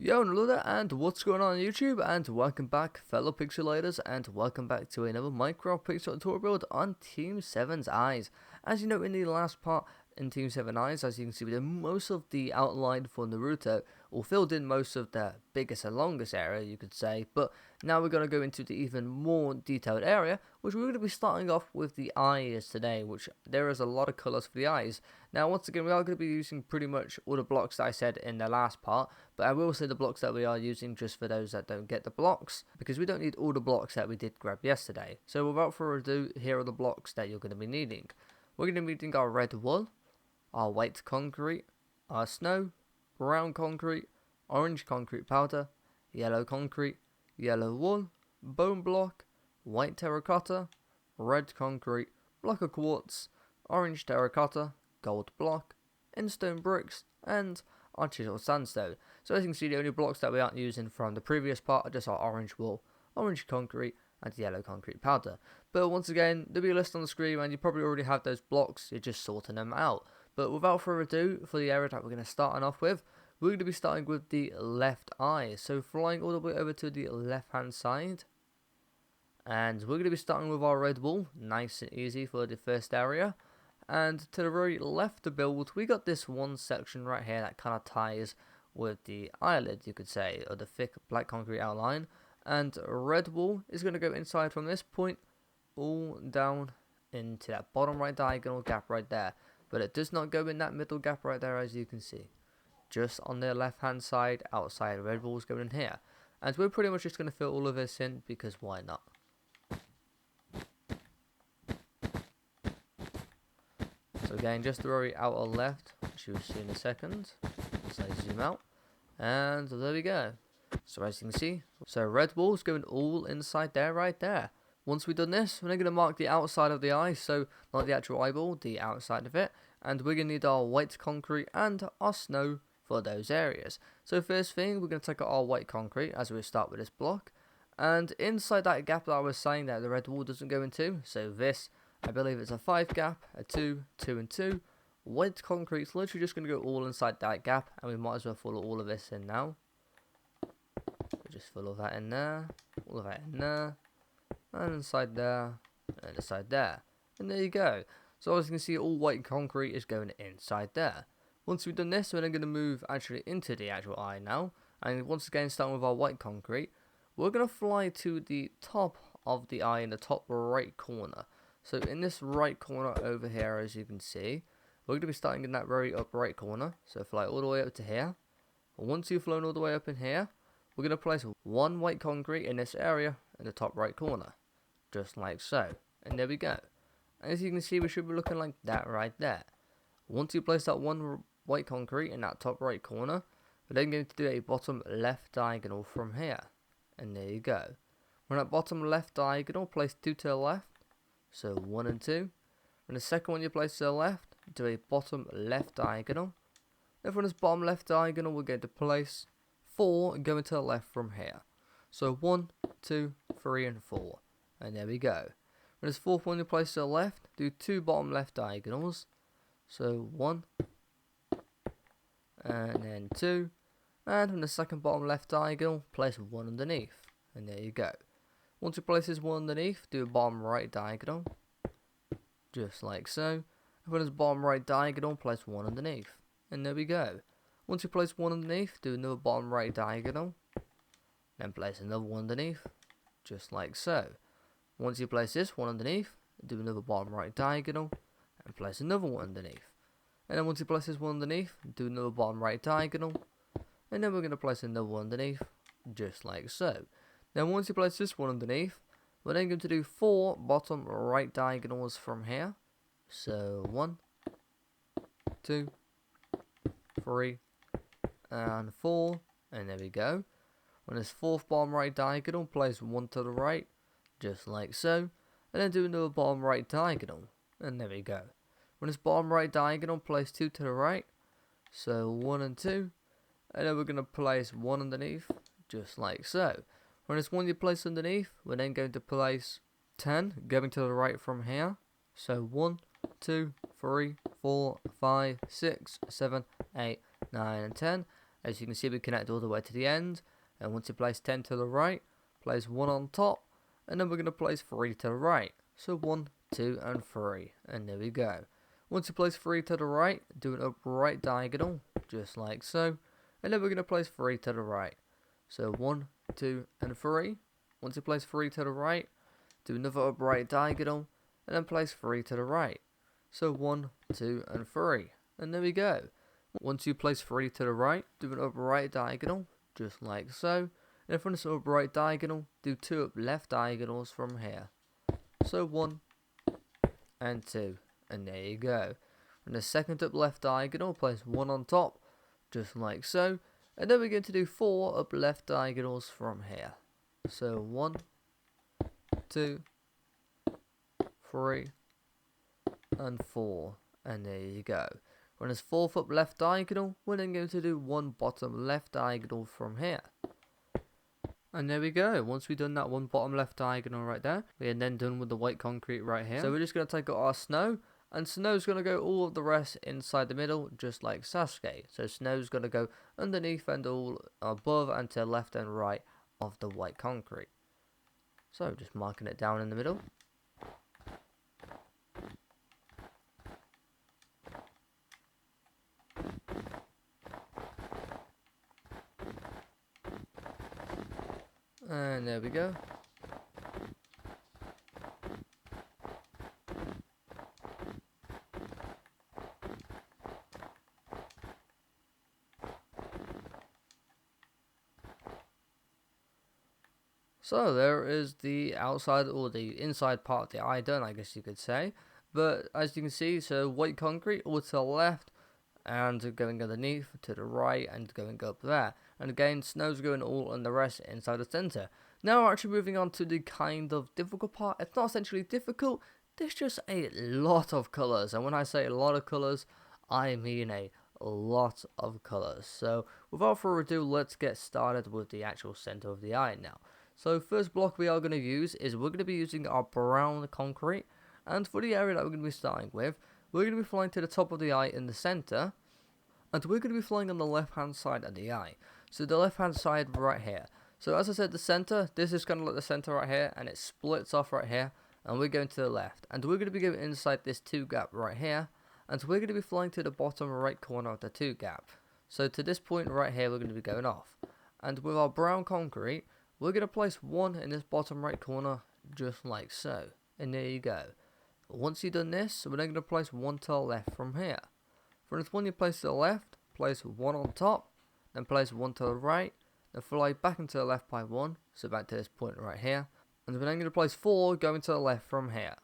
Yo, Naruto, and what's going on YouTube, and welcome back fellow pixelators, and welcome back to another Minecraft pixel tutorial build on Team 7's Eyes. As you know, in the last part in Team 7 Eyes, as you can see, we did most of the outline for Naruto, or filled in most of the biggest and longest area, you could say, but now we're going to go into the even more detailed area, which we're going to be starting off with the eyes today, which there is a lot of colours for the eyes. Now, once again, we are going to be using pretty much all the blocks that I said in the last part, but I will say the blocks that we are using just for those that don't get the blocks, because we don't need all the blocks that we did grab yesterday. So without further ado, here are the blocks that you're going to be needing. We're going to be needing our red wool, our white concrete, our snow, brown concrete, orange concrete powder, yellow concrete, yellow wool, bone block, white terracotta, red concrete, block of quartz, orange terracotta, gold block, stone bricks, and our chisel sandstone. So as you can see, the only blocks that we aren't using from the previous part are just our orange wool, orange concrete, and yellow concrete powder. But once again, there'll be a list on the screen, and you probably already have those blocks, you're just sorting them out. But without further ado, for the area that we're going to start off with, we're going to be starting with the left eye. So flying all the way over to the left hand side, and we're going to be starting with our red wool, nice and easy for the first area. And to the very left to build, we got this one section right here that kind of ties with the eyelid, you could say, or the thick black concrete outline. And red wool is going to go inside from this point all down into that bottom right diagonal gap right there. But it does not go in that middle gap right there, as you can see. Just on the left hand side, outside, red wool is going in here. And we're pretty much just going to fill all of this in, because why not? So again, just the very outer left, which you'll see in a second. So zoom out, and there we go. So as you can see, so red wool's going all inside there, right there. Once we've done this, we're then going to mark the outside of the eye, so not the actual eyeball, the outside of it. And we're going to need our white concrete and our snow for those areas. So first thing, we're going to take out our white concrete as we start with this block. And inside that gap that I was saying that the red wool doesn't go into, so this, I believe it's a 5 gap, a 2, 2 and 2. White concrete's literally just going to go all inside that gap, and we might as well fill all of this in now. We'll just fill all that in there, all of that in there, and inside there, and inside there. And there you go. So as you can see, all white concrete is going inside there. Once we've done this, we're then going to move actually into the actual eye now. And once again, starting with our white concrete, we're going to fly to the top of the eye in the top right corner. So in this right corner over here, as you can see, we're going to be starting in that very up right corner. So fly all the way up to here. Once you've flown all the way up in here, we're going to place one white concrete in this area in the top right corner. Just like so. And there we go. As you can see, we should be looking like that right there. Once you place that one white concrete in that top right corner, we're then going to do a bottom left diagonal from here. And there you go. We're at bottom left diagonal, place 2 to the left. So 1 and 2. And the second one you place to the left, do a bottom left diagonal. Then from this bottom left diagonal, we're going to place 4 going to the left from here. So 1, 2, 3 and 4. And there we go. When this fourth one you place to the left, do 2 bottom left diagonals. So 1, and then 2. And from the second bottom left diagonal, place 1 underneath. And there you go. Once you place this one underneath, do a bottom right diagonal. Just like so. And from this bottom right diagonal, place 1 underneath. And there we go. Once you place 1 underneath, do another bottom right diagonal. Then place another one underneath. Just like so. Once you place this one underneath, do another bottom right diagonal. And place another one underneath. And then once you place this one underneath, do another bottom right diagonal. And then we're going to place another one underneath. Just like so. Then once you place this one underneath, we're then going to do 4 bottom right diagonals from here. So 1, 2, 3, and 4. And there we go. On this 4th bottom right diagonal, place 1 to the right. Just like so. And then do another bottom right diagonal. And there we go. On this bottom right diagonal, place 2 to the right. So 1 and 2. And then we're going to place 1 underneath. Just like so. When this one you place underneath, we're then going to place 10 going to the right from here. So 1, 2, 3, 4, 5, 6, 7, 8, 9 and 10. As you can see, we connect all the way to the end, and once you place 10 to the right, place 1 on top, and then we're going to place 3 to the right. So 1, 2, and 3, and there we go. Once you place 3 to the right, do an upright diagonal, just like so, and then we're going to place 3 to the right. So 1, 2, and 3. Once you place 3 to the right, do another upright diagonal, and then place 3 to the right. So 1, 2, and 3, and there we go. Once you place 3 to the right, do an upright diagonal, just like so. And from this upright diagonal, do 2 up left diagonals from here. So 1 and 2, and there you go. From the second up left diagonal, place 1 on top, just like so. And then we're going to do 4 up left diagonals from here. So 1, 2, 3, and 4, and there you go. On this 4th up left diagonal, we're then going to do 1 bottom left diagonal from here. And there we go. Once we've done that 1 bottom left diagonal right there, we are then done with the white concrete right here. So we're just going to take out our snow, and snow's going to go all of the rest inside the middle, just like Sasuke. So snow's going to go underneath and all above and to left and right of the white concrete. So just marking it down in the middle. And there we go. So there is the outside or the inside part of the eye done, I guess you could say. But as you can see, so white concrete all to the left and going underneath to the right and going up there. And again, snow's going all and the rest inside the center. Now we're actually moving on to the kind of difficult part. It's not essentially difficult, there's just a lot of colors. And when I say a lot of colors, I mean a lot of colors. So without further ado, let's get started with the actual center of the eye now. So first block we are going to use is we're going to be using our brown concrete. And for the area that we're going to be starting with, we're going to be flying to the top of the eye in the center. And we're going to be flying on the left hand side of the eye. So the left hand side right here. So as I said, the center, this is kind of like the center right here. And it splits off right here. And we're going to the left. And we're going to be going inside this 2 gap right here. And we're going to be flying to the bottom right corner of the 2 gap. So to this point right here, we're going to be going off. And with our brown concrete, we're going to place 1 in this bottom right corner, just like so. And there you go. Once you've done this, we're then going to place 1 to the left from here. From this 1 you place to the left, place 1 on top, then place 1 to the right, then fly back into the left by 1, so back to this point right here. And we're then going to place 4 going to the left from here.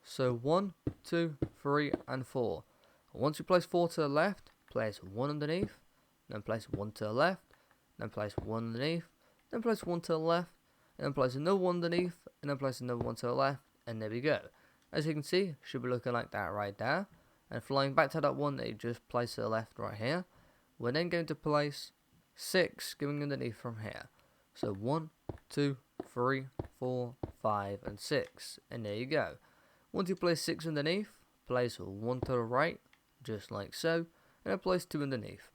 So 1, 2, 3, and 4. Once you place 4 to the left, place 1 underneath, then place 1 to the left, then place 1 underneath, then place 1 to the left, and then place another 1 underneath, and then place another 1 to the left, and there we go. As you can see, should be looking like that right there. And flying back to that 1 that you just placed to the left right here, we're then going to place 6 going underneath from here. So 1, 2, 3, 4, 5, and 6, and there you go. Once you place 6 underneath, place 1 to the right, just like so, and then place 2 underneath.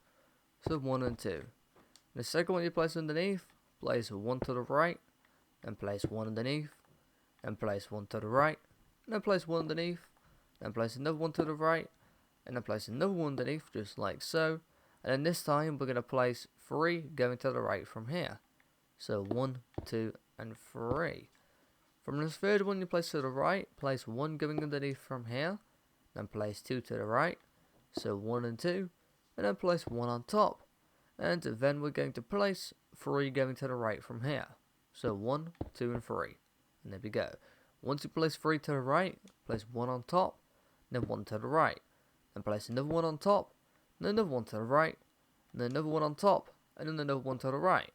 So 1 and 2. The second one you place underneath, place 1 to the right, then place 1 underneath, then place 1 to the right, and then place 1 underneath, then place another 1 to the right, and then place another 1 underneath, just like so. And then this time we're going to place 3 going to the right from here. So 1, 2, and 3. From this third one you place to the right, place 1 going underneath from here, then place 2 to the right, so 1 and 2, and then place 1 on top. And then we're going to place 3 going to the right from here. So 1, 2, and 3. And there we go. Once you place 3 to the right, place 1 on top, then 1 to the right. Then place another 1 on top, then another 1 to the right, then another 1 on top, and then another 1 to the right.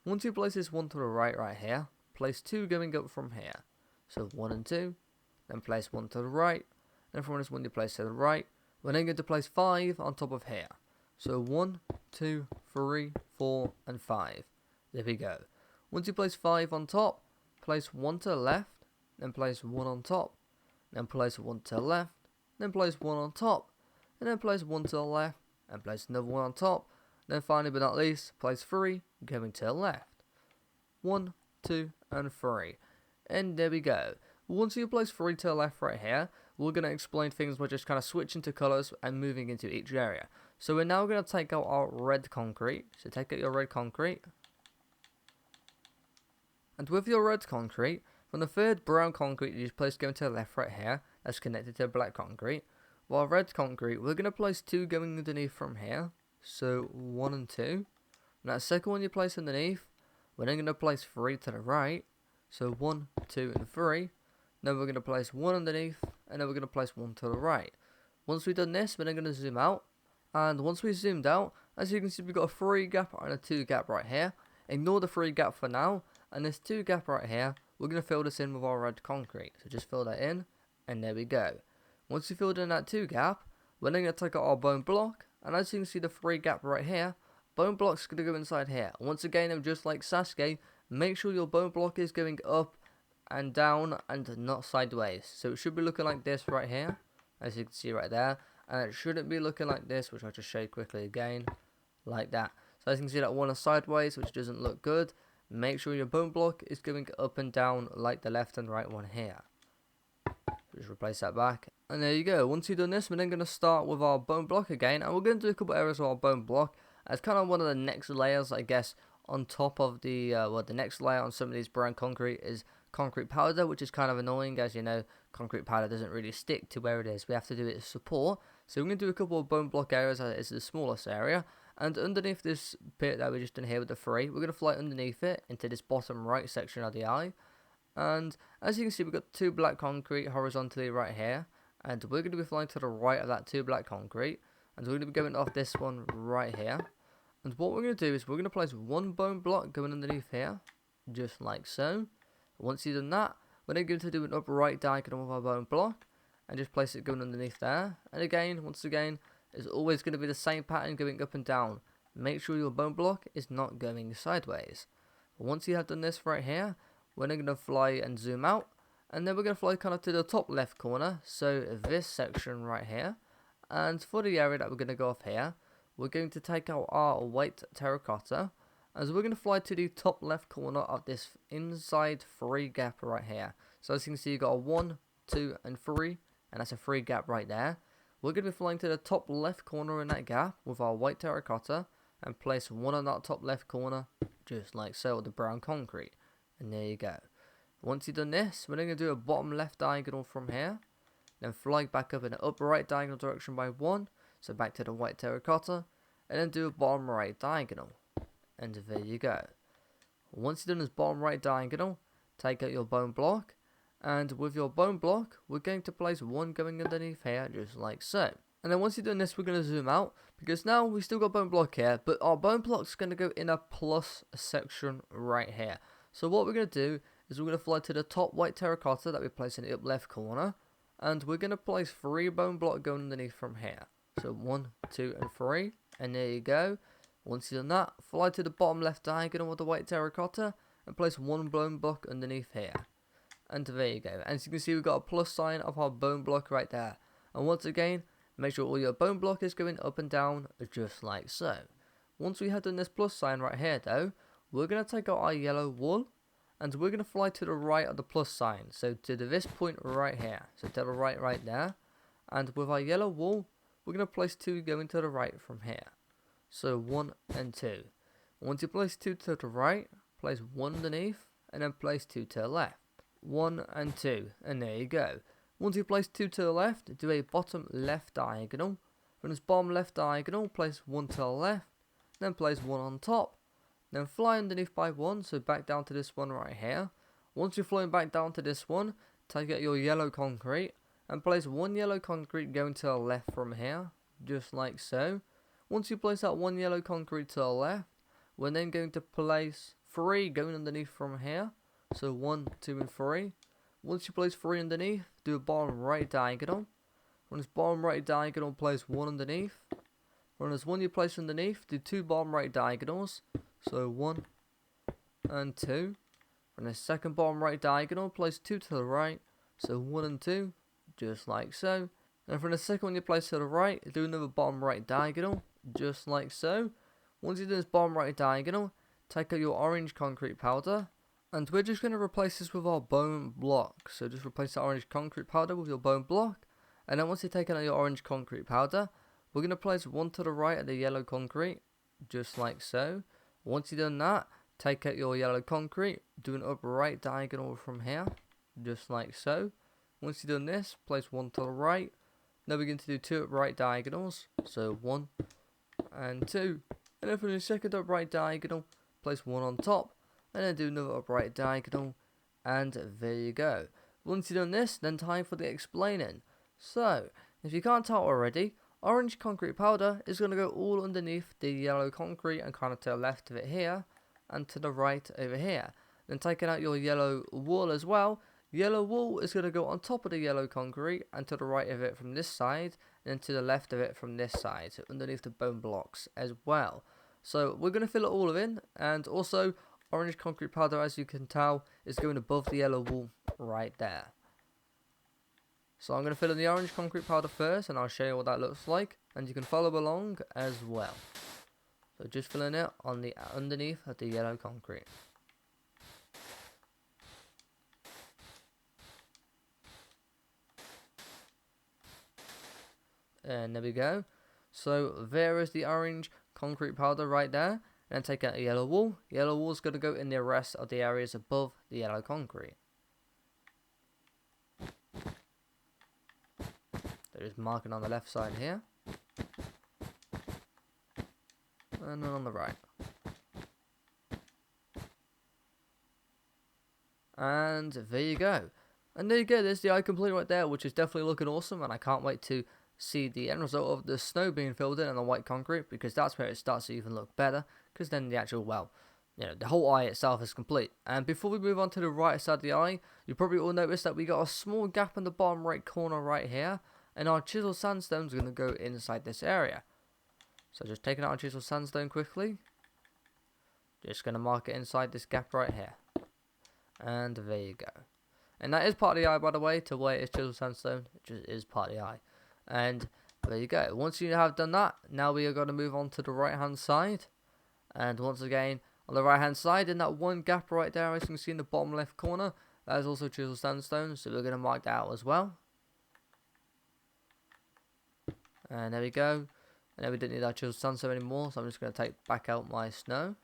Once you place this 1 to the right here, place 2 going up from here. So 1 and 2, then place 1 to the right, and from this 1 you place to the right. We're then going to place 5 on top of here. So 1, 2, 3, 4, and 5. There we go. Once you place 5 on top, place 1 to the left, then place 1 on top, then place 1 to the left, then place 1 on top, and then place 1 to the left, and place another 1 on top, Then finally but not least, place 3 going to the left. 1, 2 and 3. And there we go. Once you place 3 to the left right here, we're going to explain things by just kind of switching to colours and moving into each area. So we're now going to take out our red concrete. So take out your red concrete. And with your red concrete, from the third brown concrete you just place going to the left right here, that's connected to black concrete. While red concrete, we're going to place 2 going underneath from here. So 1 and 2. And that second one you place underneath, we're then going to place 3 to the right. So 1, 2 and 3. Then we're going to place 1 underneath, and then we're going to place 1 to the right. Once we've done this, we're then going to zoom out. And once we've zoomed out, as you can see, we've got a 3 gap and a 2 gap right here. Ignore the 3 gap for now. And this 2 gap right here, we're going to fill this in with our red concrete. So just fill that in, and there we go. Once you filled in that 2 gap, we're then going to take out our bone block. And as you can see the 3 gap right here, bone block's going to go inside here. Once again, just like Sasuke, make sure your bone block is going up and down and not sideways. So it should be looking like this right here, as you can see right there. And it shouldn't be looking like this, which I'll just show you quickly again, like that. So as you can see that one is sideways, which doesn't look good. Make sure your bone block is going up and down like the left and right one here. Just replace that back. And there you go. Once you've done this, we're then going to start with our bone block again. And we're going to do a couple areas of our bone block. As kind of one of the next layers, I guess, on top of the, the next layer on some of these brown concrete is concrete powder, which is kind of annoying. As you know, concrete powder doesn't really stick to where it is. We have to do it as support. So we're going to do a couple of bone block areas as it's the smallest area. And underneath this bit that we just done here with the 3, we're going to fly underneath it into this bottom right section of the eye. And as you can see, we've got 2 black concrete horizontally right here. And we're going to be flying to the right of that 2 black concrete. And we're going to be going off this one right here. And what we're going to do is we're going to place 1 bone block going underneath here. Just like so. Once you've done that, we're then going to do an upright diagonal with our bone block. And just place it going underneath there. And again, once again, it's always going to be the same pattern going up and down. Make sure your bone block is not going sideways. Once you have done this right here, we're then going to fly and zoom out. And then we're going to fly kind of to the top left corner. So this section right here. And for the area that we're going to go off here, we're going to take out our white terracotta. As we're going to fly to the top left corner of this inside 3 gap right here. So as you can see, you've got a 1, 2 and 3. And that's a 3 gap right there. We're going to be flying to the top left corner in that gap with our white terracotta and place 1 on that top left corner, just like so, with the brown concrete. And there you go. Once you've done this, we're then going to do a bottom left diagonal from here, then fly back up in an upright diagonal direction by 1, so back to the white terracotta, and then do a bottom right diagonal. And there you go. Once you've done this bottom right diagonal, take out your bone block. And with your bone block, we're going to place 1 going underneath here, just like so. And then once you've done this, we're going to zoom out, because now we still got bone block here, but our bone block's going to go in a plus section right here. So what we're going to do is we're going to fly to the top white terracotta that we place in the up left corner, and we're going to place 3 bone block going underneath from here. So 1, 2 and 3, and there you go. Once you've done that, fly to the bottom left diagonal with the white terracotta, and place 1 bone block underneath here. And there you go. As you can see, we've got a plus sign of our bone block right there. And once again, make sure all your bone block is going up and down, just like so. Once we have done this plus sign right here though, we're going to take out our yellow wool, and we're going to fly to the right of the plus sign. So to this point right here. So to the right there. And with our yellow wool, we're going to place 2 going to the right from here. So 1 and 2. Once you place 2 to the right, place 1 underneath, and then place 2 to the left. 1 and 2, and there you go. Once you place 2 to the left, do a bottom left diagonal. From this bottom left diagonal, place 1 to the left, then place 1 on top, then fly underneath by 1, so back down to this one right here. Once you're flying back down to this one, take out your yellow concrete, and place 1 yellow concrete going to the left from here, just like so. Once you place that 1 yellow concrete to the left, we're then going to place 3 going underneath from here. So 1, 2 and 3. Once you place 3 underneath, do a bottom right diagonal. From this bottom right diagonal, place 1 underneath. From this 1 you place underneath, do 2 bottom right diagonals. So 1 and 2. From the second bottom right diagonal, place 2 to the right. So 1 and 2, just like so. And from the second one you place to the right, do another bottom right diagonal, just like so. Once you do this bottom right diagonal, take out your orange concrete powder, and we're just going to replace this with our bone block. So just replace the orange concrete powder with your bone block, and then once you take out your orange concrete powder, we're going to place one to the right of the yellow concrete, just like so. Once you've done that, take out your yellow concrete, do an up right diagonal from here, just like so. Once you've done this, place one to the right. Now we're going to do two upright diagonals, so 1 and 2. And then for the second upright diagonal, place one on top, and then do another upright diagonal, and there you go. Once you've done this, then time for the explaining. So, if you can't tell already, orange concrete powder is going to go all underneath the yellow concrete and kind of to the left of it here, and to the right over here. Then taking out your yellow wool as well, yellow wool is going to go on top of the yellow concrete and to the right of it from this side, and then to the left of it from this side, so underneath the bone blocks as well. So we're going to fill it all in, and also orange concrete powder, as you can tell, is going above the yellow wool right there. So I'm going to fill in the orange concrete powder first, and I'll show you what that looks like, and you can follow along as well. So just filling it on the underneath of the yellow concrete. And there we go. So there is the orange concrete powder right there. And then take out the yellow wool. Yellow wool is going to go in the rest of the areas above the yellow concrete. There is marking on the left side here. And then on the right. And there you go. And there you go, there's the eye complete right there, which is definitely looking awesome, and I can't wait to see the end result of the snow being filled in and the white concrete, because that's where it starts to even look better, because then the actual, well, you know, the whole eye itself is complete. And before we move on to the right side of the eye, you probably all noticed that we got a small gap in the bottom right corner right here, and our chisel sandstone is going to go inside this area. So just taking out our chisel sandstone quickly, just going to mark it inside this gap right here. And there you go. And that is part of the eye, by the way, to where it's chisel sandstone, it just is part of the eye. And there you go. Once you have done that, now we are going to move on to the right hand side. And once again, on the right hand side, in that one gap right there, as you can see in the bottom left corner, that is also chisel sandstone, so we're going to mark that out as well. And there we go. And then we didn't need that chisel sandstone anymore, so I'm just going to take back out my snow.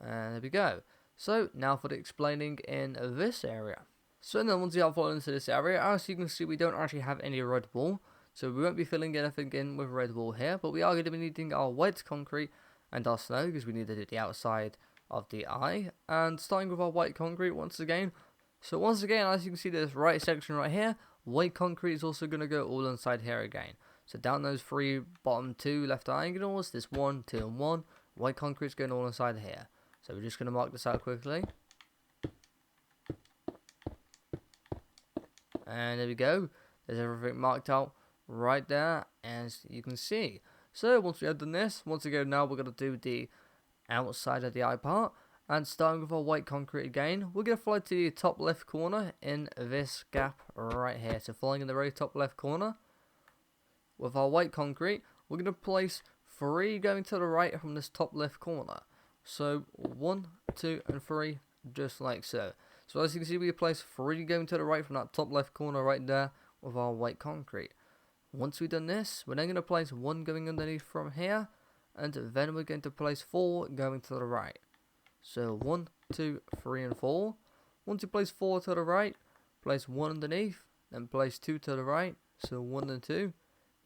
And there we go. So now for the explaining in this area. So then once you have fallen into this area, as you can see, we don't actually have any red wool, so we won't be filling anything in with red wool here, but we are going to be needing our white concrete and our snow, because we need to do the outside of the eye. And starting with our white concrete once again. So once again, as you can see, this right section right here, white concrete is also going to go all inside here again. So down those three bottom two left diagonals, this 1, 2 and 1, white concrete is going all inside here. So we're just going to mark this out quickly. And there we go. There's everything marked out right there, as you can see. So once we have done this, once again now we're going to do the outside of the eye part. And starting with our white concrete again, we're going to fly to the top left corner in this gap right here. So flying in the very top left corner. With our white concrete, we're going to place 3 going to the right from this top left corner. So 1, 2 and 3, just like so. So as you can see, we place 3 going to the right from that top left corner right there with our white concrete. Once we've done this, we're then going to place 1 going underneath from here, and then we're going to place 4 going to the right. So 1, 2, 3 and 4. Once you place 4 to the right, place 1 underneath, then place 2 to the right, so 1 and 2.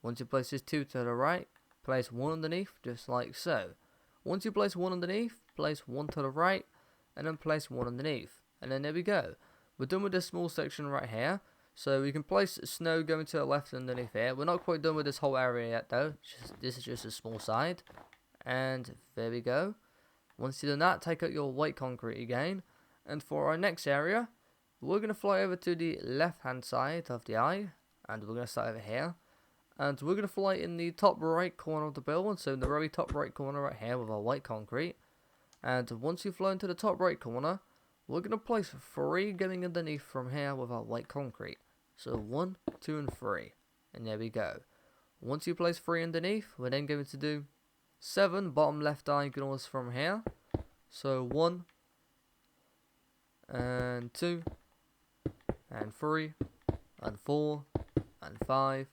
Once you place this 2 to the right, place 1 underneath, just like so. Once you place 1 underneath, place 1 to the right, and then place 1 underneath. And then there we go. We're done with this small section right here. So we can place snow going to the left underneath here. We're not quite done with this whole area yet though. This is just a small side. And there we go. Once you've done that, take out your white concrete again. And for our next area, we're going to fly over to the left hand side of the eye. And we're going to start over here. And we're going to fly in the top right corner of the building. So in the very top right corner right here with our white concrete. And once you've flown to the top right corner, we're going to place 3 going underneath from here with our white concrete. So 1, 2 and 3. And there we go. Once you place 3 underneath, we're then going to do 7 bottom left diagonals from here. So 1 and 2 and 3 and 4 and 5,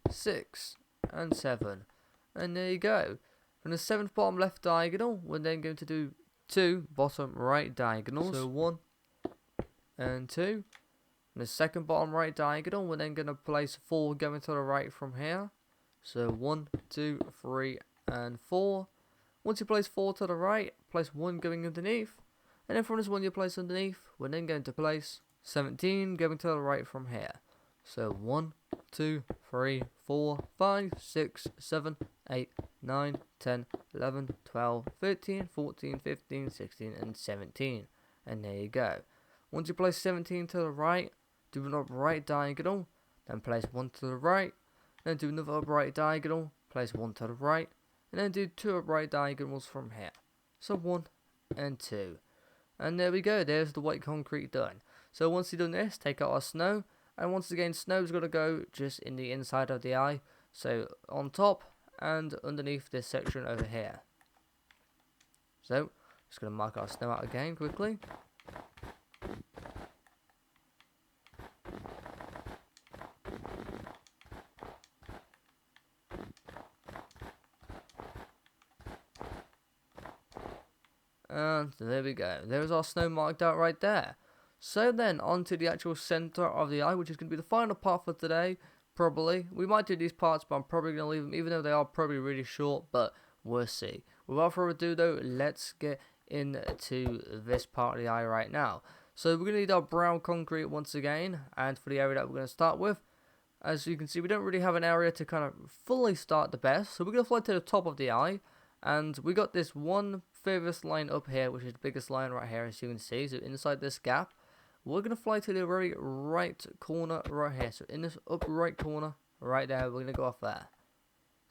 6 and 7. And there you go. From the 7th bottom left diagonal, we're then going to do 2 bottom right diagonals. So 1 and 2. And the 2nd bottom right diagonal, we're then going to place 4 going to the right from here. So 1, 2, 3 and 4. Once you place 4 to the right, place 1 going underneath. And then from this 1 you place underneath, we're then going to place 17 going to the right from here. So 1, 2, 3, 4, 5, 6, 7, 8, 9, 10, 11, 12, 13, 14, 15, 16 and 17. And there you go. Once you place 17 to the right, do an upright diagonal, then place 1 to the right, then do another upright diagonal, place 1 to the right, and then do 2 upright diagonals from here. So 1 and 2. And there we go, there's the white concrete done. So once you've done this, take out our snow, and once again snow's going to go just in the inside of the eye, so on top and underneath this section over here. So, just going to mark our snow out again quickly. And there we go. There's our snow marked out right there. So then, onto the actual center of the eye, which is going to be the final part for today, probably. We might do these parts, but I'm probably going to leave them, even though they are probably really short, but we'll see. Without further ado, though, let's get into this part of the eye right now. So we're going to need our brown concrete once again, and for the area that we're going to start with, as you can see, we don't really have an area to kind of fully start the best, so we're going to fly to the top of the eye, and we got this one furthest line up here, which is the biggest line right here, as you can see. So inside this gap, we're going to fly to the very right corner right here. So in this upper right corner right there, we're going to go off there.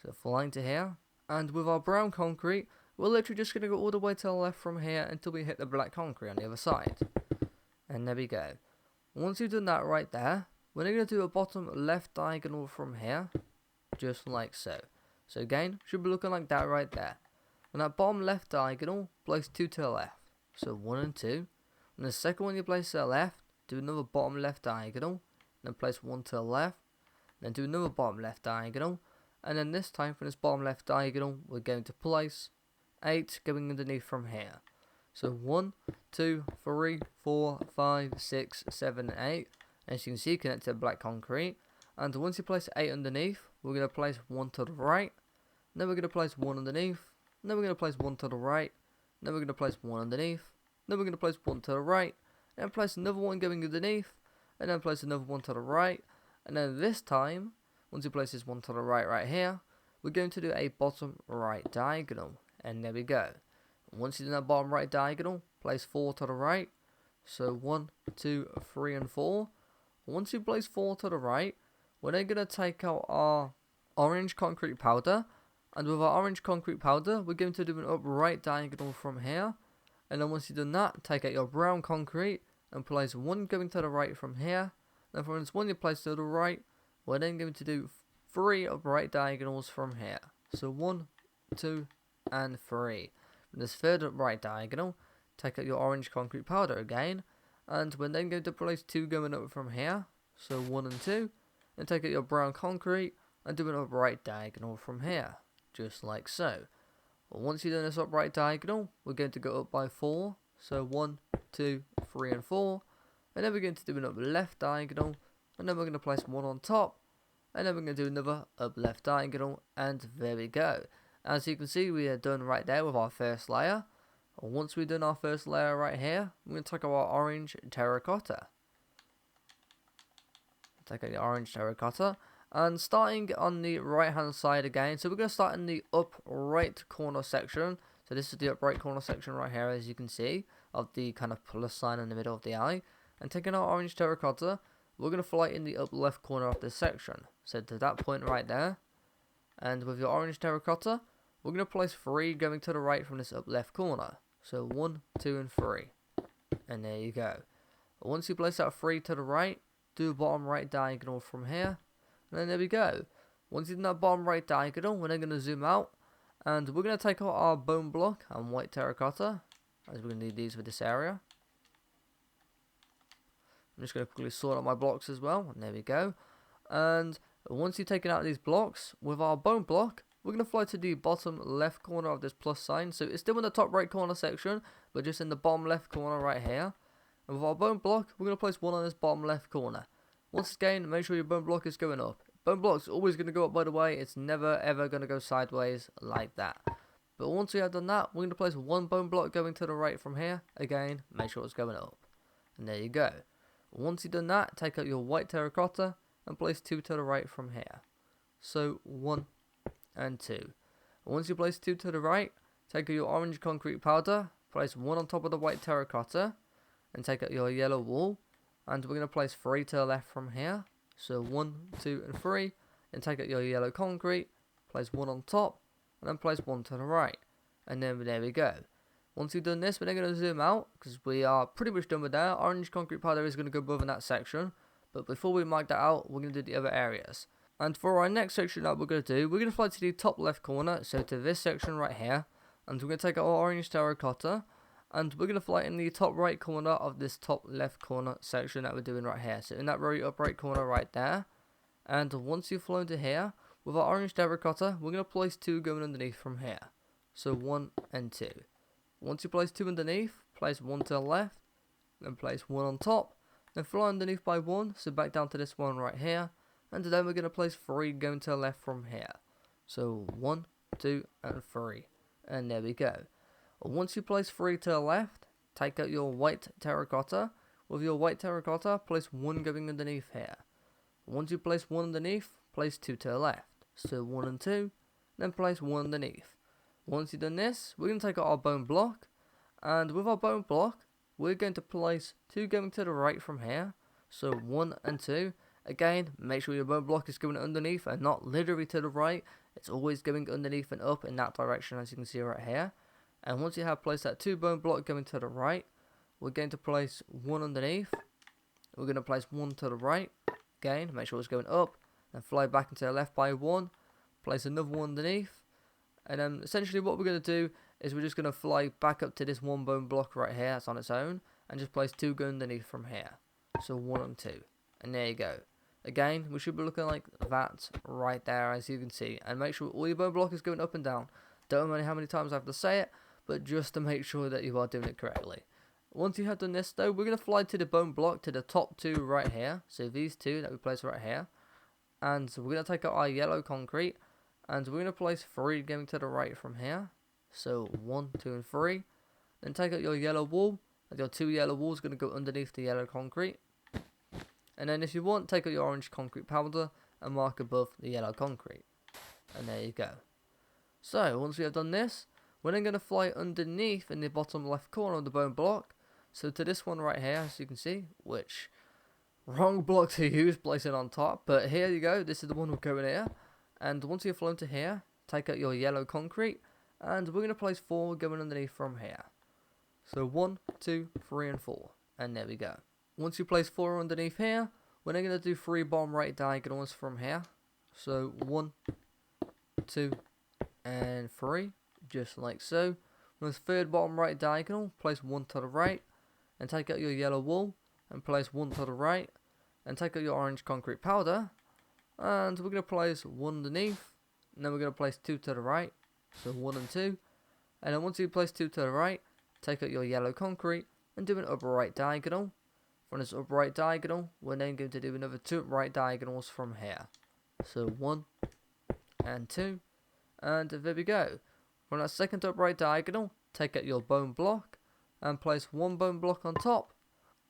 So flying to here, and with our brown concrete, we're literally just going to go all the way to the left from here until we hit the black concrete on the other side. And there we go. Once you've done that right there, we're going to do a bottom left diagonal from here, just like so. So again, should be looking like that right there. On that bottom left diagonal, place 2 to the left. So 1 and 2. And the second one you place to the left, do another bottom left diagonal. Then place 1 to the left. Then do another bottom left diagonal. And then this time from this bottom left diagonal, we're going to place 8 going underneath from here. So 1, 2, 3, 4, 5, 6, 7, 8. As you can see, connect to the black concrete. And once you place 8 underneath, we're going to place 1 to the right. Then we're going to place 1 underneath. Then we're going to place 1 to the right. Then we're going to place 1 underneath. Then we're going to place 1 to the right. And then place another one going underneath. And then place another one to the right. And then this time, once you place this one to the right here, we're going to do a bottom right diagonal. And there we go. Once you do that bottom right diagonal, place 4 to the right. So 1, 2, 3 and 4. Once you place 4 to the right, we're then going to take out our orange concrete powder. And with our orange concrete powder, we're going to do an upright diagonal from here. And then once you've done that, take out your brown concrete and place 1 going to the right from here. Then from this 1 you place to the right, we're then going to do 3 upright diagonals from here. So 1, 2, and 3. From this third upright diagonal, take out your orange concrete powder again. And we're then going to place 2 going up from here. So 1 and 2. And take out your brown concrete and do an upright diagonal from here. Just like so. Well, once you've done this upright diagonal, we're going to go up by 4. So 1, 2, 3 and 4. And then we're going to do an up left diagonal. And then we're going to place 1 on top. And then we're going to do another up left diagonal. And there we go. As you can see, we are done right there with our first layer. Once we've done our first layer right here, we're going to take out our orange terracotta. Take out the orange terracotta. And starting on the right hand side again, so we're going to start in the up right corner section. So this is the up right corner section right here, as you can see, of the kind of plus sign in the middle of the eye. And taking our orange terracotta, we're going to fly in the up left corner of this section. So to that point right there. And with your orange terracotta, we're going to place 3 going to the right from this up left corner. So 1, 2 and 3. And there you go. Once you place that 3 to the right, do a bottom right diagonal from here. And then there we go. Once you've done that bottom right diagonal, we're then going to zoom out. And we're going to take out our bone block and white terracotta, as we're going to need these for this area. I'm just going to quickly sort out my blocks as well, and there we go. And once you've taken out these blocks, with our bone block, we're going to fly to the bottom left corner of this plus sign. So it's still in the top right corner section, but just in the bottom left corner right here. And with our bone block, we're going to place one on this bottom left corner. Once again, make sure your bone block is going up. Bone block's always going to go up, by the way. It's never ever going to go sideways like that. But once we have done that, we're going to place one bone block going to the right from here. Again, make sure it's going up. And there you go. Once you've done that, take out your white terracotta and place two to the right from here. So 1 and 2. Once you place two to the right, take out your orange concrete powder, place one on top of the white terracotta, and take out your yellow wool. And we're going to place 3 to the left from here. So 1, 2, and 3. And take out your yellow concrete, place one on top, and then place one to the right. And then there we go. Once you've done this, we're then going to zoom out, because we are pretty much done with that. Orange concrete powder is going to go above in that section. But before we mark that out, we're going to do the other areas. And for our next section that we're going to do, we're going to fly to the top left corner, so to this section right here. And we're going to take out our orange terracotta, and we're going to fly in the top right corner of this top left corner section that we're doing right here. So in that very up right corner right there. And once you've flown to here, with our orange terracotta, we're going to place two going underneath from here. So 1 and 2. Once you place two underneath, place one to the left, then place one on top, then fly underneath by one, so back down to this one right here, and then we're going to place 3 going to the left from here. So 1, 2, and 3, and there we go. Once you place 3 to the left, take out your white terracotta. With your white terracotta, place one going underneath here. Once you place one underneath, place 2 to the left. So 1 and 2, then place one underneath. Once you've done this, we're going to take out our bone block, and with our bone block, we're going to place 2 going to the right from here, so 1 and 2. Again, make sure your bone block is going underneath and not literally to the right. It's always going underneath and up in that direction, as you can see right here. And once you have placed that 2 bone block going to the right, we're going to place 1 underneath. We're going to place 1 to the right. Again, make sure it's going up, and fly back into the left by 1. Place another one underneath. And then essentially what we're going to do is we're just going to fly back up to this 1 bone block right here, that's on its own, and just place 2 going underneath from here. So 1 and 2. And there you go. Again, we should be looking like that right there, as you can see. And make sure all your bone block is going up and down. Don't know how many times I have to say it, but just to make sure that you are doing it correctly. Once you have done this though, we're going to fly to the bone block to the top 2 right here. So these 2 that we place right here. And so we're going to take out our yellow concrete. And we're going to place 3 going to the right from here. So 1, 2, and 3. Then take out your yellow wool. And your 2 yellow wools going to go underneath the yellow concrete. And then if you want, take out your orange concrete powder and mark above the yellow concrete. And there you go. So once we have done this, we're then going to fly underneath in the bottom left corner of the bone block. So to this one right here, as you can see, which wrong block to use, place it on top. But here you go, this is the one we're going here. And once you've flown to here, take out your yellow concrete, and we're going to place 4 going underneath from here. So 1, 2, 3, and 4, and there we go. Once you place 4 underneath here, we're then going to do 3 bottom right diagonals from here. So 1, 2, and 3, just like so. With the 3rd bottom right diagonal, place 1 to the right, and take out your yellow wool, and place 1 to the right, and take out your orange concrete powder. And we're going to place 1 underneath, and then we're going to place 2 to the right, so 1 and 2. And then once you place 2 to the right, take out your yellow concrete and do an upper right diagonal. From this upper right diagonal, we're then going to do another 2 right diagonals from here. So 1 and 2, and there we go. From that second up right diagonal, take out your bone block and place 1 bone block on top.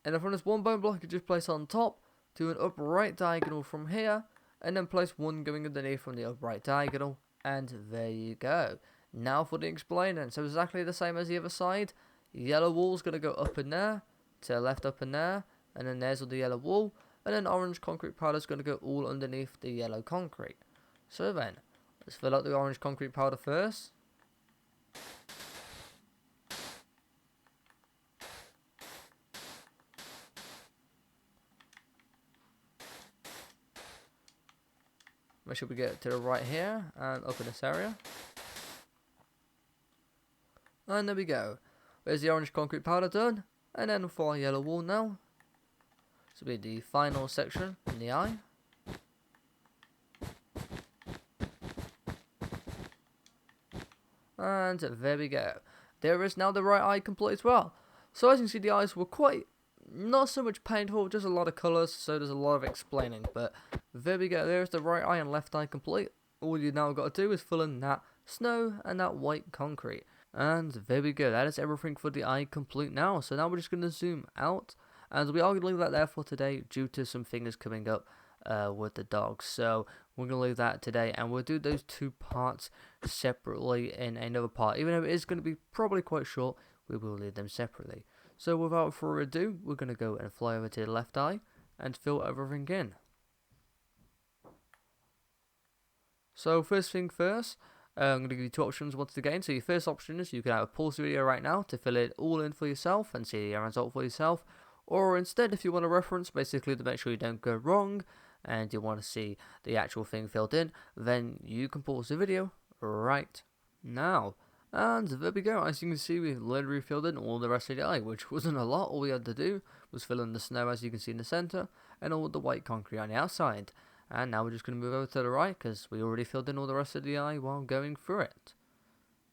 And then from this 1 bone block you just place on top, do an upper right diagonal from here, and then place 1 going underneath from the upper right diagonal, and there you go. Now for the explaining. So exactly the same as the other side. Yellow wool's going to go up in there, to the left up in there, and then there's all the yellow wool, and then orange concrete powder is going to go all underneath the yellow concrete. So then, let's fill out the orange concrete powder first. Make sure we get it to the right here and up in this area. And there we go. There's the orange concrete powder done. And then for yellow wall now. This will be the final section in the eye. And there we go. There is now the right eye complete as well. So as you can see, the eyes were quite, not so much painful, just a lot of colours, so there's a lot of explaining. But there we go, there's the right eye and left eye complete. All you now got to do is fill in that snow and that white concrete. And there we go, that is everything for the eye complete now. So now we're just going to zoom out. And we are going to leave that there for today due to some things coming up with the dogs. So we're going to leave that today, and we'll do those two parts separately in another part. Even though it is going to be probably quite short, we will leave them separately. So without further ado, we're going to go and fly over to the left eye and fill everything in. So first thing first, I'm going to give you two options once again. So your first option is you can either pause the video right now to fill it all in for yourself and see the result for yourself. Or instead, if you want a reference, basically to make sure you don't go wrong, and you want to see the actual thing filled in, then you can pause the video right now. And there we go, as you can see, we've literally filled in all the rest of the eye, which wasn't a lot. All we had to do was fill in the snow, as you can see in the centre, and all the white concrete on the outside. And now we're just going to move over to the right, because we already filled in all the rest of the eye while going through it.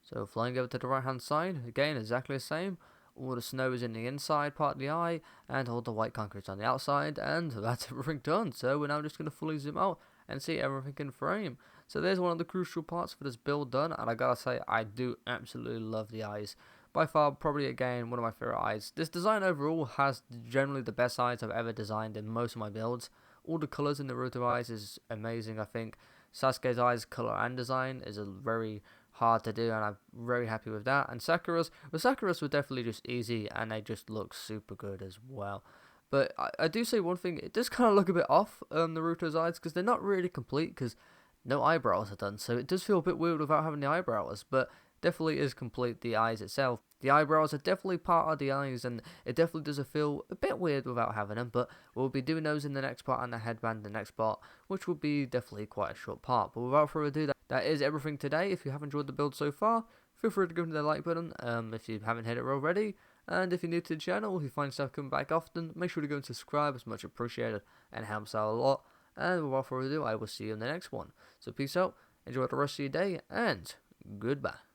So flying over to the right hand side, again exactly the same. All the snow is in the inside part of the eye, and all the white concrete on the outside, and that's everything done. So we're now just going to fully zoom out and see everything in frame. So there's one of the crucial parts for this build done, and I gotta say, I do absolutely love the eyes. By far, probably again, one of my favorite eyes. This design overall has generally the best eyes I've ever designed in most of my builds. All the colours in the Naruto eyes is amazing, I think. Sasuke's eyes, colour and design is a very hard to do, and I'm very happy with that. And Sakura's were definitely just easy, and they just look super good as well. But I do say one thing, it does kind of look a bit off, Naruto's eyes, because they're not really complete, because no eyebrows are done, so it does feel a bit weird without having the eyebrows, but definitely is complete, the eyes itself. The eyebrows are definitely part of the eyes, and it definitely does feel a bit weird without having them, but we'll be doing those in the next part, and the headband the next part, which will be definitely quite a short part. But without further ado, that is everything today. If you have enjoyed the build so far, feel free to go to the like button if you haven't hit it already. And if you're new to the channel, if you find yourself coming back often, make sure to go and subscribe. It's much appreciated and helps out a lot. And without further ado, I will see you in the next one. So peace out, enjoy the rest of your day, and goodbye.